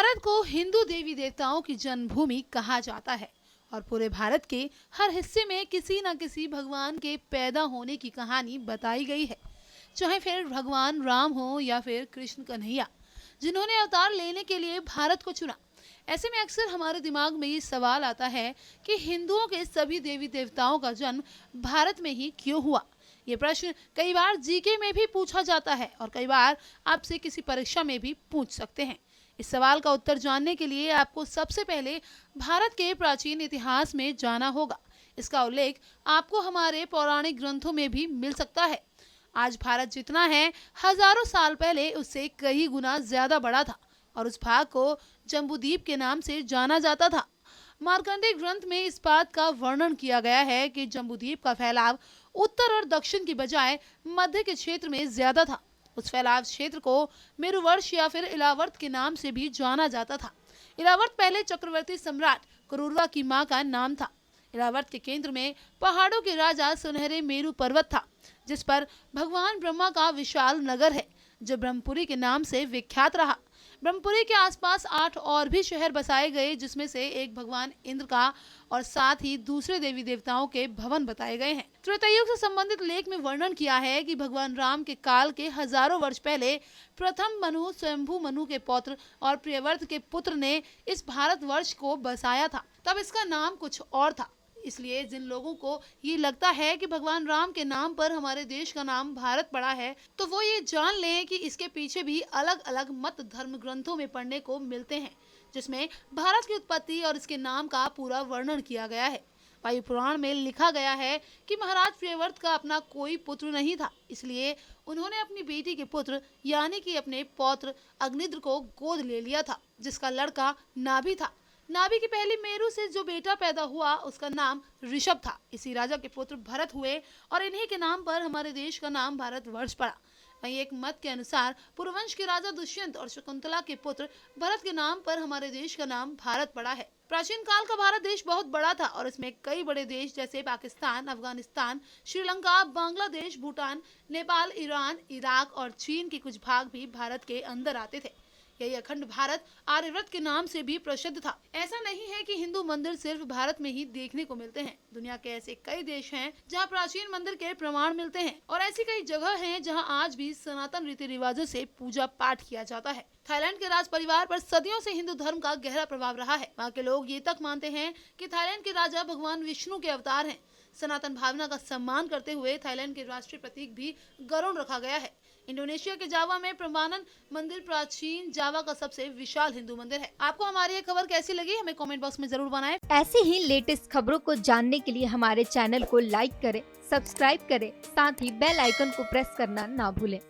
भारत को हिंदू देवी देवताओं की जन्मभूमि कहा जाता है और पूरे भारत के हर हिस्से में किसी न किसी भगवान के पैदा होने की कहानी बताई गई है। चाहे फिर भगवान राम हो या फिर कृष्ण कन्हैया, जिन्होंने अवतार लेने के लिए भारत को चुना। ऐसे में अक्सर हमारे दिमाग में ये सवाल आता है कि हिंदुओं के सभी देवी देवताओं का जन्म भारत में ही क्यों हुआ। ये प्रश्न कई बार जीके में भी पूछा जाता है और कई बार आपसे किसी परीक्षा में भी पूछ सकते हैं। इस सवाल का उत्तर जानने के लिए आपको सबसे पहले भारत के प्राचीन इतिहास में जाना होगा। इसका उल्लेख आपको हमारे पौराणिक ग्रंथों में भी मिल सकता है। आज भारत जितना है, हजारों साल पहले उससे कई गुना ज्यादा बड़ा था और उस भाग को जम्बूद्वीप के नाम से जाना जाता था। मार्कंडेय ग्रंथ में इस बात का वर्णन किया गया है कि जम्बूद्वीप का फैलाव उत्तर और दक्षिण की बजाय मध्य के क्षेत्र में ज्यादा था। उस फैलाव क्षेत्र को मेरुवर्ष या फिर इलावर्त के नाम से भी जाना जाता था। इलावर्त पहले चक्रवर्ती सम्राट करूरवा की मां का नाम था। इलावर्त के केंद्र में पहाड़ों के राजा सुनहरे मेरु पर्वत था, जिस पर भगवान ब्रह्मा का विशाल नगर है, जो ब्रह्मपुरी के नाम से विख्यात रहा। ब्रह्मपुरी के आसपास 8 और भी शहर बसाए गए, जिसमें से एक भगवान इंद्र का और साथ ही दूसरे देवी देवताओं के भवन बताए गए हैं। त्रेतायुग से संबंधित लेख में वर्णन किया है कि भगवान राम के काल के हजारों वर्ष पहले प्रथम मनु स्वयंभू मनु के पौत्र और प्रियव्रत के पुत्र ने इस भारतवर्ष को बसाया था। तब इसका नाम कुछ और था। इसलिए जिन लोगों को ये लगता है कि भगवान राम के नाम पर हमारे देश का नाम भारत पड़ा है, तो वो ये जान लें कि इसके पीछे भी अलग अलग मत धर्म ग्रंथों में पढ़ने को मिलते हैं, जिसमें भारत की उत्पत्ति और इसके नाम का पूरा वर्णन किया गया है। वायु पुराण में लिखा गया है कि महाराज प्रियव्रत का अपना कोई पुत्र नहीं था, इसलिए उन्होंने अपनी बेटी के पुत्र यानी कि अपने पौत्र अग्निद्र को गोद ले लिया था, जिसका लड़का नाभि था। नाभि की पहली मेरु से जो बेटा पैदा हुआ उसका नाम ऋषभ था। इसी राजा के पुत्र भरत हुए और इन्हीं के नाम पर हमारे देश का नाम भारतवर्ष पड़ा। वहीं एक मत के अनुसार पुरुवंश के राजा दुष्यंत और शकुंतला के पुत्र भरत के नाम पर हमारे देश का नाम भारत पड़ा है। प्राचीन काल का भारत देश बहुत बड़ा था और इसमें कई बड़े देश जैसे पाकिस्तान, अफगानिस्तान, श्रीलंका, बांग्लादेश, भूटान, नेपाल, ईरान, इराक और चीन के कुछ भाग भी भारत के अंदर आते थे। यही अखंड भारत आर्यव्रत के नाम से भी प्रसिद्ध था। ऐसा नहीं है कि हिंदू मंदिर सिर्फ भारत में ही देखने को मिलते हैं। दुनिया के ऐसे कई देश हैं जहां प्राचीन मंदिर के प्रमाण मिलते हैं और ऐसी कई जगह हैं जहां आज भी सनातन रीति रिवाजों से पूजा पाठ किया जाता है। थाईलैंड के राज परिवार पर सदियों से हिंदू धर्म का गहरा प्रभाव रहा है। वहाँ के लोग ये तक मानते हैं कि थाईलैंड के राजा भगवान विष्णु के अवतार हैं। सनातन भावना का सम्मान करते हुए थाईलैंड के राष्ट्रीय प्रतीक भी गरुड़ रखा गया है। इंडोनेशिया के जावा में प्रमानन मंदिर प्राचीन जावा का सबसे विशाल हिंदू मंदिर है। आपको हमारी ये खबर कैसी लगी, हमें कमेंट बॉक्स में जरूर बताएं। ऐसी ही लेटेस्ट खबरों को जानने के लिए हमारे चैनल को लाइक करें, सब्सक्राइब करें, साथ ही बेल आइकन को प्रेस करना ना भूलें।